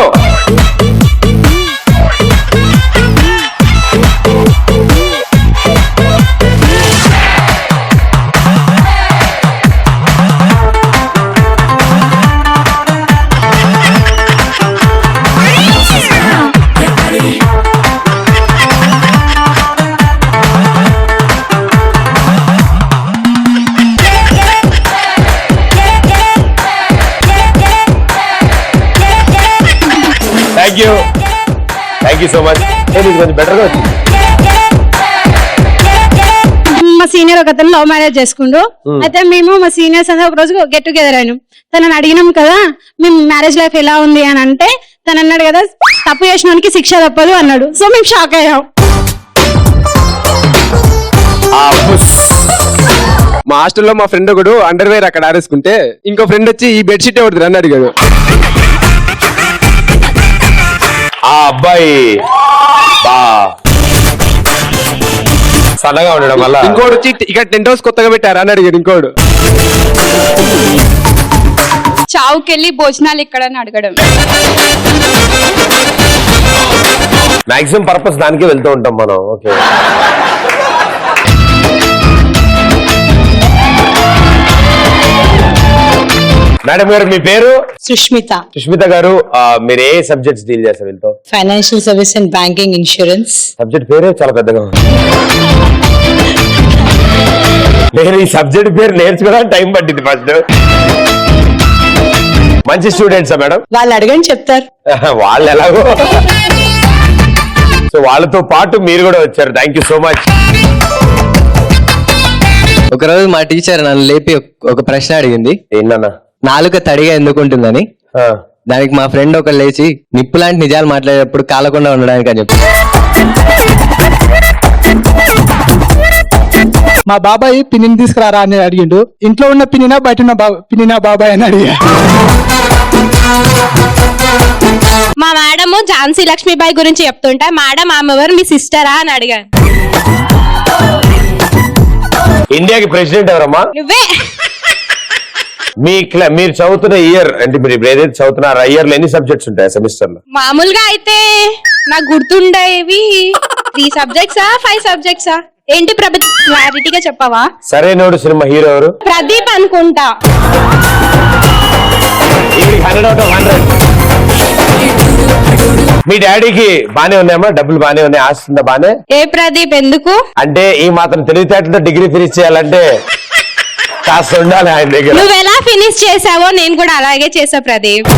Thank you so much. కొంచెం బెటర్గా వచ్చింది. మా సీనియర్ ఒక అతను లవ్ మ్యారేజ్ చేసుకుండు. అయితే మేము మా సీనియర్స్ అందరూ ఒక రోజు గెట్ టుగెదర్ అయినాం. తనని అడిగినాం కదా మేము మ్యారేజ్ లైఫ్ ఎలా ఉంది అని అంటే తను అన్నాడు కదా తప్పు చేసినానికి శిక్ష తప్పదు అన్నాడు. సో మేము షాక్ అయ్యాం. మా హాస్టల్లో మా ఫ్రెండ్ ఒకడు అండర్ వేర్ అక్కడ ఆరేసుకుంటే ఇంకో ఫ్రెండ్ వచ్చి ఈ బెడ్షీట్ ఎవరిది అని అడిగాడు. ఆ అబ్బాయి సన్నగా ఉండడం వల్ల ఇంకోటి వచ్చి ఇక టెంట్ హౌస్ కొత్తగా పెట్టారా అని అడిగాడు ఇంకోడు. చావుకెళ్ళి భోజనాలు ఇక్కడ అడగడం. మాక్సిమం పర్పస్ దానికే వెళ్తూ ఉంటాం మనం. ఓకే, మేడం గారు మీ పేరు? సుష్మిత. సుష్మిత గారు, మీరు ఏ సబ్జెక్ట్స్ డీల్ చేస్తారు వీళ్ళతో? Financial service and banking, insurance. Subject పేరే చాలా పెద్దగా ఉంది. నేను ఈ సబ్జెక్ట్ పేరు నేర్చుకోవడానికి టైం పట్టింది ఫస్ట్. మంచి స్టూడెంట్సా మేడం? వాళ్ళు అడగని చెప్తారు. వాళ్ళు ఎలాగో. సో వాళ్ళతో పాటు మీరు కూడా వచ్చారు. Thank you so much. ఒకరోజు మా టీచర్ నన్ను లేపి ఒక ప్రశ్న అడిగింది. ఏంటన్నా? నాలుక తడిగా ఎందుకుంటుందని. దానికి మా ఫ్రెండ్ ఒక లేచి నిప్పు లాంటి నిజాలు మాట్లాడేటప్పుడు కాలకుండా ఉండడానికి అని చెప్పి. మా బాబాయ్ పిన్నిని తీసుకురారా అని అడిగిండు. ఇంట్లో ఉన్న పిన్నినా బయట ఉన్న పిన్నినా బాబాయ్ అని అడిగా. మా మేడం ఝాన్సీ లక్ష్మీబాయి గురించి చెప్తుంటా, మేడం ఆమె ఎవరు మీ సిస్టరా అని అడిగాను. ఇండియాకి ప్రెసిడెంట్ ఎవరమ్మా? నువ్వే. మీరు చదువుతున్న ఇయర్ అంటే మీరు ఇప్పుడు ఏదైతే చదువుతున్నారో ఆ ఇయర్ లో ఎన్ని సబ్జెక్ట్స్ ఉంటాయి సెమిస్టర్ లో? మామూలుగా అయితే నాకు గుర్తుండేవి 3 సబ్జెక్ట్సా 5 సబ్జెక్ట్సా? ఏంటి ప్రభు క్లారిటీగా చెప్పవా? సరైనోడు సినిమా హీరో ఎవరు? ప్రదీప్ అనుకుంటా. 100 out of 100. మీ డాడీకి బానే ఉన్నాయమ్మా? డబ్బులు బానే ఉన్నాయి, ఆస్తుందా బానే? ఏ ప్రదీప్ ఎందుకు? అంటే ఈ మాత్రం తెలివితేటలతో డిగ్రీ ఫినిష్ చేయాలంటే కాస్త ఉండాలి ఆయన దగ్గర. నువ్వు ఎలా ఫినిష్ చేసావో నేను కూడా అలాగే చేసా ప్రదీప్.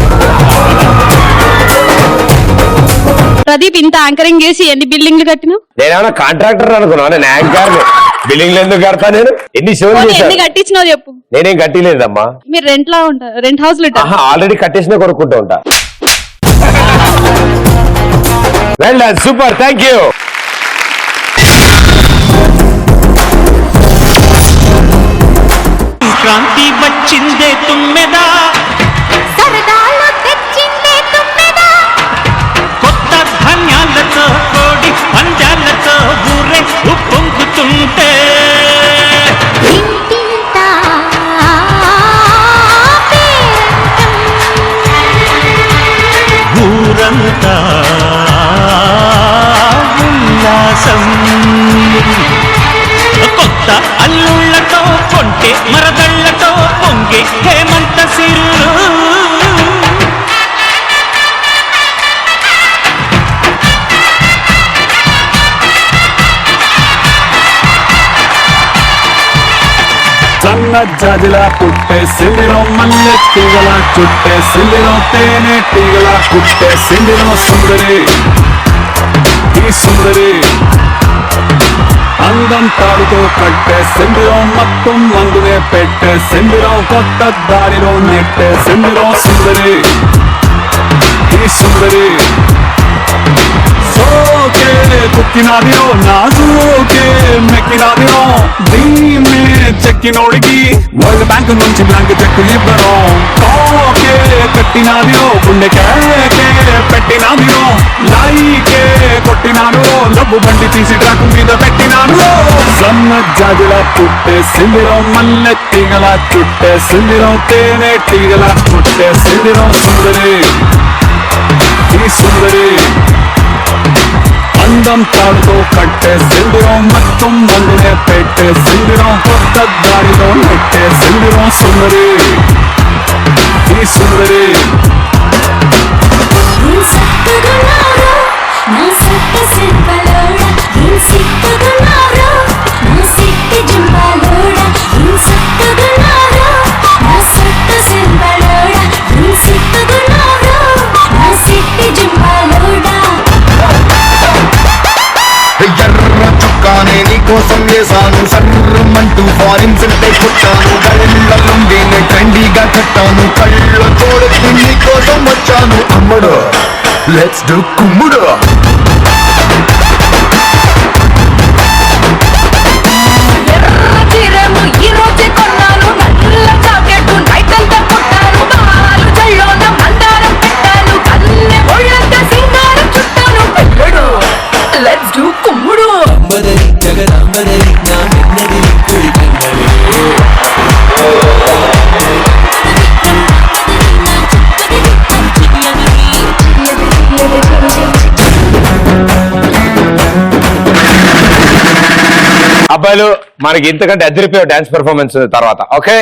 ప్రదీప్ ఇంత యాంకరింగ్ చేసి ఎన్ని బిల్డింగ్లు కట్టినావు? నేనేమన్నా కాంట్రాక్టర్ అనుకున్నా, నేను యాంకర్. బిల్డింగ్లు ఎందుకు కడతా? నేను ఎన్ని షోలు ఎన్ని చేశాను. కట్టించినావు చెప్పు. నేనేం కట్టిలేదమ్మా. మీరు రెంట్ లో ఉంటారు, రెంట్ హౌస్ లో ఉంటారు. ఆల్రెడీ కట్టేసిన కొనుక్కుంటూ ఉంటా. Well done, super, thank you. క్రాంతి వచ్చిందే తుమ్మెదా, సరదాలు తెచ్చిందే తుమ్మెదా, కొత్త ధాన్యాలతో కోడి పంజాలతో ఊరే ఉప్పొంగుతుంటే పొంగే మరదళ్ళతో పొంగే హేమంత సిరులు సన్న జాజిలా పుట్టే సిందిలో మల్లె తీగల చుట్టే సిందిలో తేనె తీగల పుట్టే సిందిలో సుందరి ఈ సుందరి అందం తాడుతో కట్టే సిందిలో మొత్తం మందునే పెట్టే సిందిలో కొత్త దారిలో నెట్టే సిందిలో సుందరి ఈ సుందరి సోకే కుక్కినాదిరో నాజూకే మెక్కినాదిరో దీన్నే చెక్కినోడికి వరల్డ్ బ్యాంక్ నుంచి బ్లాంక్ చెక్ ఇవ్వడం కోకే కట్టినాదిరో గుండె కేకే పెట్టినాదిరో లైకే కొట్టినాను డబ్బు బండి తీసి ట్రాక్ మీద పెట్టినాను సన్న జాజుల పుట్టే సిందిలో మల్లె తీగల చుట్టే సిందిలో తేనె తీగల పుట్టే సిందిలో సుందరి ఈ సుందరి అందం తాడుతో కట్టే సిందిరం మొత్తం మందునే పెట్టే సిందిరం కొత్త దారిలో నెట్టే సిందిరం సుందరి ఈ సుందరి ఎర్ర చుక్కానే నీకోసం వేసాను సర్రమంటూ ఫారిన్ సెంటే కొట్టాను కళ్ళ నుండి ట్రెండీగా కట్టాను కళ్ళ చూడొచ్చు నీకోసం వచ్చాను అమ్మడు లెట్స్ డు కుమ్ముడు అబ్బాయిలు మనకి ఇంతకంటే అదిరిపోయే డాన్స్ పెర్ఫార్మెన్స్ తర్వాత ఓకే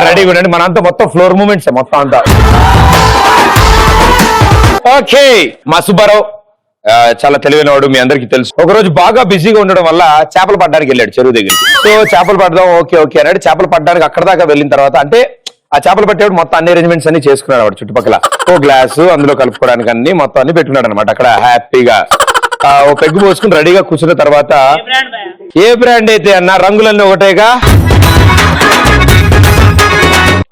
రెడీగా ఉండండి. మనంతా మొత్తం ఫ్లోర్ మూమెంట్స్ మొత్తం అంతా ఓకే. మా సుబ్బారావు చాలా తెలివైనవాడు, మీ అందరికీ తెలుసు. ఒక రోజు బాగా బిజీగా ఉండడం వల్ల చేపలు పట్టడానికి వెళ్ళాడు చెరువు దగ్గరికి. సో చేపలు పడదాం ఓకే ఓకే అన్నాడు. చేపలు పట్టడానికి అక్కడ దాకా వెళ్ళిన తర్వాత అంటే ఆ చేపలు పట్టేవాడు మొత్తం అన్ని అరేంజ్మెంట్స్ అన్ని చేసుకున్నాడు. వాడు చుట్టుపక్కల ఓ గ్లాసు అందులో కలుపుకోవడానికి అన్ని మొత్తం అన్ని పెట్టుకున్నాడు అనమాట. అక్కడ హ్యాపీగా ఓ పెగ్గు పోసుకుని రెడీగా కూర్చున్న తర్వాత ఏ బ్రాండ్ అయితే అన్న రంగులన్నీ ఒకటేగా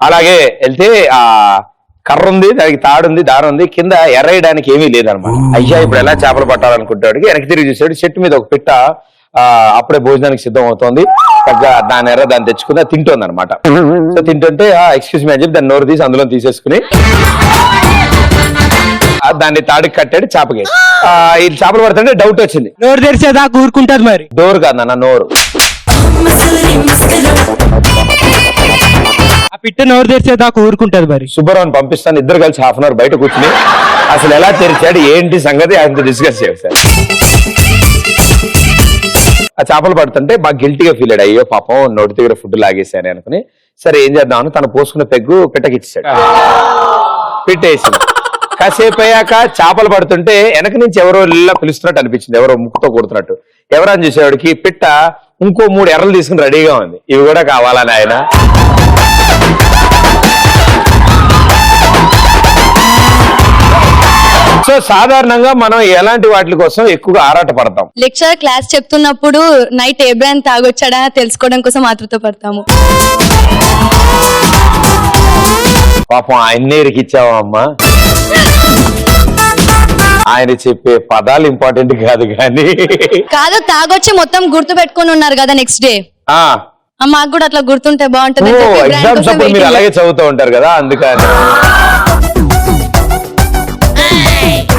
అలాగే వెళ్తే ఆ కర్ర ఉంది, దానికి తాడుంది, దారం ఉంది, కింద ఎర్రేయడానికి ఏమీ లేదనమాట. అయ్యా ఇప్పుడు ఎలా చేపలు పట్టాలనుకుంటాడు. వెనక్కి తిరిగి చూసాడు, చెట్టు మీద ఒక పిట్ట అప్పుడే భోజనానికి సిద్ధం అవుతోంది. చక్కగా దాని ఎర్ర దాన్ని తెచ్చుకుని తింటోంది అనమాట. సో తింటుంటే ఎక్స్క్యూజ్ మీ అని చెప్పి దాన్ని నోరు తీసి అందులో తీసేసుకుని దాన్ని తాడికి కట్టాడు చేపకి. ఇది చేపలు పడుతుంటే డౌట్ వచ్చింది. నోరు తెరిచేదా ఊరుకుంటది మరి. డోర్ కాదన్న నోరు. ఆ పిట్ట నోరు తెరిచేదా ఊరుకుంటది మరి. సుబ్బారావుని పంపిస్తాను, ఇద్దరు కలిసి హాఫ్ అన్ అవర్ బయట కూర్చుని అసలు ఎలా తెరిచాడు ఏంటి సంగతి ఆయనతో డిస్కస్ చేశారు. ఆ చేపలు పడుతుంటే బాగా గిల్టీగా ఫీల్ అయ్యాడు. అయ్యో పాపం నోటి దగ్గర ఫుడ్ లాగేశాను అనుకుని సరే ఏం చేద్దామని తను పోసుకున్న పెగ్గు పిట్టకిచ్చాడు. పిట్టేసి కాసేపు అయ్యాక చేపలు పడుతుంటే వెనక నుంచి ఎవరో ఇలా పిలుస్తున్నట్టు అనిపించింది, ఎవరో ముక్కుతో కొడుతున్నట్టు. ఎవరని చూసేవాడికి పిట్ట ఇంకో 3 ఎర్రలు తీసుకుని రెడీగా ఉంది. ఇవి కూడా కావాలని ఆయన సో సాధారణంగా మనం ఎలాంటి వాటి కోసం ఎక్కువగా ఆరాట పడతాం. లెక్చర్ క్లాస్ చెప్తున్నప్పుడు నైట్ ఏ బ్రాండ్ తాగొచ్చాడా తెలుసుకోవడం కోసం ఆతృత పడతాము. పాపం ఆయన్నే ఇరికిచ్చావా అమ్మా. ఆయన చెప్పే పదాలు ఇంపార్టెంట్ కాదు కానీ కాదు తాగొచ్చి మొత్తం గుర్తు పెట్టుకుని ఉన్నారు కదా నెక్స్ట్ డే. మాకు కూడా అట్లా గుర్తుంటే బాగుంటుంది. ఎగ్జామ్స్ అప్పుడు మీరు అలాగే చదువుతూ ఉంటారు కదా అందుకని.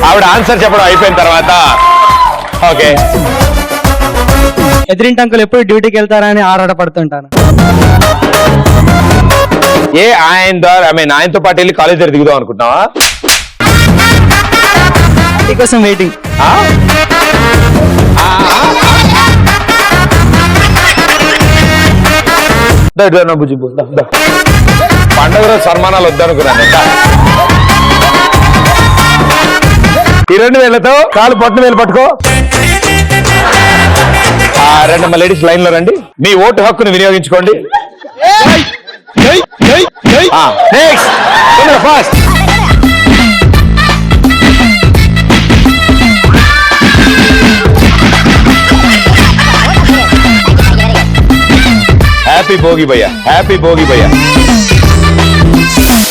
ఆవిడ ఆన్సర్ చెప్పడం అయిపోయిన తర్వాత ఓకే ఎదిరింటి అంకుల్ ఎప్పుడు డ్యూటీకి వెళ్తారని ఆరాట పడుతుంటాను. ఏ ఆయన ద్వారా ఆయనతో పాటు వెళ్ళి కాలేజ్ దగ్గర దిగుదాం అనుకుంటున్నావా? కోసం వెయిటింగ్. బుజ్జి పండుగ రోజు సన్మానాలు వద్దనుకున్నాను. ఈ 2 వేలతో కాలు పట్టు వేలు పట్టుకో. రెండమ్మ లేడీస్ లైన్ లో రండి, మీ ఓటు హక్కును వినియోగించుకోండి. ఫాస్ట్ హ్యాపీ భోగి భయ్య, హ్యాపీ భోగి భయ్య.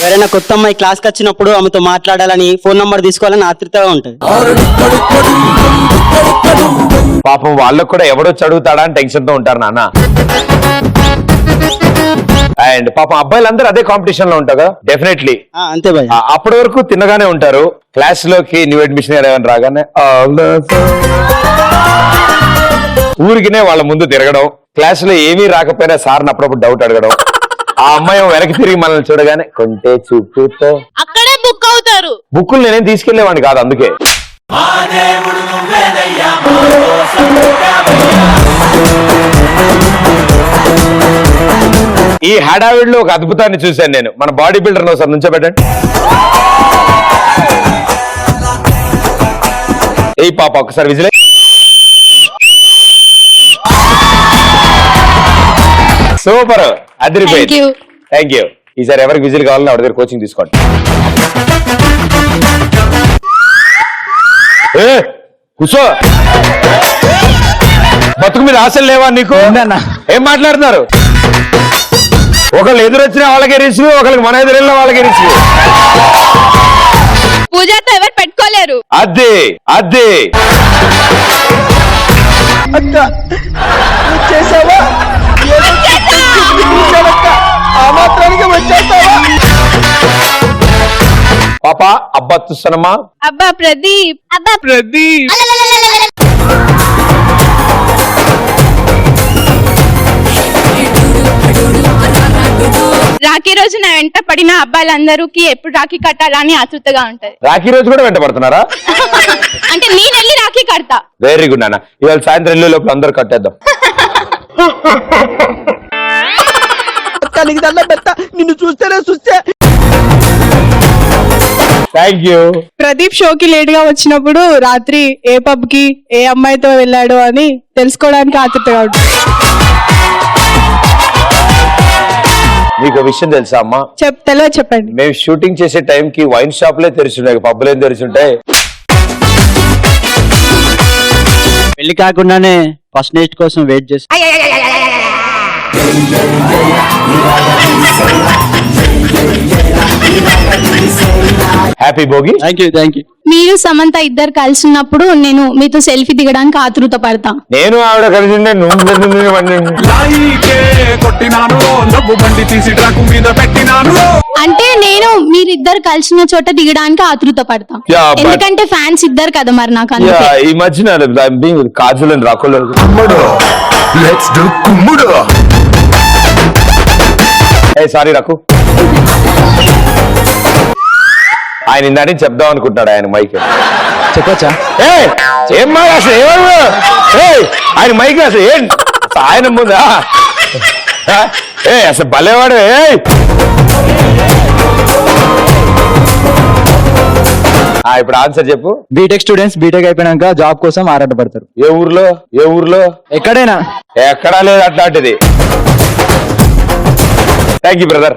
ఎవరైనా కొత్త అమ్మాయి క్లాస్కి వచ్చినప్పుడు ఆమెతో మాట్లాడాలని ఫోన్ నంబర్ తీసుకోవాలని ఆతృతగా ఉంటుంది. పాపం వాళ్ళకు కూడా ఎవడొచ్చి అడుగుతాడా అని టెన్షన్ తో ఉంటారు నాన్న. అండ్ పాపం అబ్బాయిలందరూ అదే కాంపిటీషన్ లో ఉంటారు కదా, డెఫినెట్లీ అంతే భయ్య. అప్పటి వరకు తిన్నగానే ఉంటారు. క్లాస్ లోకి న్యూ అడ్మిషన్ ఏమైనా రాగానే ఊరికినే వాళ్ళ ముందు తిరగడం, క్లాస్ లో ఏమీ రాకపోయినా సార్ని అప్పుడప్పుడు డౌట్ అడగడం. ఆ అమ్మాయి వెనక్కి తిరిగి మనల్ని చూడగానే కొంటే చూపుతో అక్కడే బుక్ అవుతారు. బుక్కులు నేనేం తీసుకెళ్లేవాడిని కాదు, అందుకే. ఈ హడావిడిలో ఒక అద్భుతాన్ని చూశాను నేను. మన బాడీ బిల్డర్ ఒకసారి నుంచోబెట్టండి. ఏ పాప ఒకసారి విజిలే. సూపర్, అదిరిపోయింది. Thank you. ఈసారి ఎవరికి విజిల్ కావాలని ఆవిడ దగ్గర కోచింగ్ తీసుకోండి. కూర్చో. బతుకు మీద ఆశలు లేవా నీకు? ఏం మాట్లాడుతున్నారు? ఒకళ్ళు ఎదురొచ్చిన వాళ్ళకి రిస్క్, ఒకరికి మన ఎదురెళ్ళిన వాళ్ళకి రిస్క్. పూజతో ఎవరు పెట్టుకోలేరు. అదే అదే పాప అబ్బా చూస్తానమ్మా. అబ్బా ప్రదీప్, అబ్బా ప్రదీప్. రాఖీ రోజు నా వెంట పడిన అబ్బాయిలందరికీ ఎప్పుడు రాఖీ కట్టాలని ఆతృతగా ఉంటది. రాఖీ రోజు కూడా వెంట పడుతున్నారా? అంటే నేను వెళ్ళి రాఖీ కడతా. వెరీ గుడ్ నాన్న. ఇవాళ సాయంత్రం వెళ్ళే లోపల అందరూ కట్టేద్దాం. నిన్ను చూస్తేనే చూస్తే. Thank you. ప్రదీప్ షోకి లేట్ గా వచ్చినప్పుడు రాత్రి ఏ పబ్ కి ఏ అమ్మాయితో వెళ్ళాడు అని తెలుసుకోవడానికి ఆతృతగా ఉంటుంది. మీకు విషయం తెలుసా అమ్మా? తెలియదు, చెప్పండి. మేము షూటింగ్ చేసే టైం కి వైన్ షాప్లే తెరిచుంటాయి, పబ్బులు ఏం తెరిచుంటాయి. పెళ్లి కాకుండానే ఫస్ట్ నైట్ కోసం వెయిట్ చేసి హ్యాపీ భోగి. Thank you. మీరు సమంత ఇద్దరు కలిసి ఉన్నప్పుడు నేను మీతో సెల్ఫీ దిగడానికి ఆతృత పడతా. నేను ఆవిడ కలిసి అంటే నేను మీరిద్దరు కలిసిన చోట దిగడానికి ఆతృత పడతా, ఎందుకంటే ఫ్యాన్స్ ఇద్దరు కదా మరి నాకు. ఈ మధ్యన కాజులు అని రాకుండా సారీ రాకు. ఆయన ఇందాని చెప్దాం అనుకుంటున్నాడు ఆయన మైక్. చెప్పచ్చా? ఏం మాట అసలు ఆయన మైక్ అసలు ఏం ఆయన ముందా? అసలు భలేవాడు. ఇప్పుడు ఆన్సర్ చెప్పు. బీటెక్ స్టూడెంట్స్ బీటెక్ అయిపోయినాక జాబ్ కోసం ఆరాటపడతారు. ఏ ఊర్లో? ఏ ఊర్లో? ఎక్కడైనా. ఎక్కడా లేదు అట్లాంటిది. Thank you brother.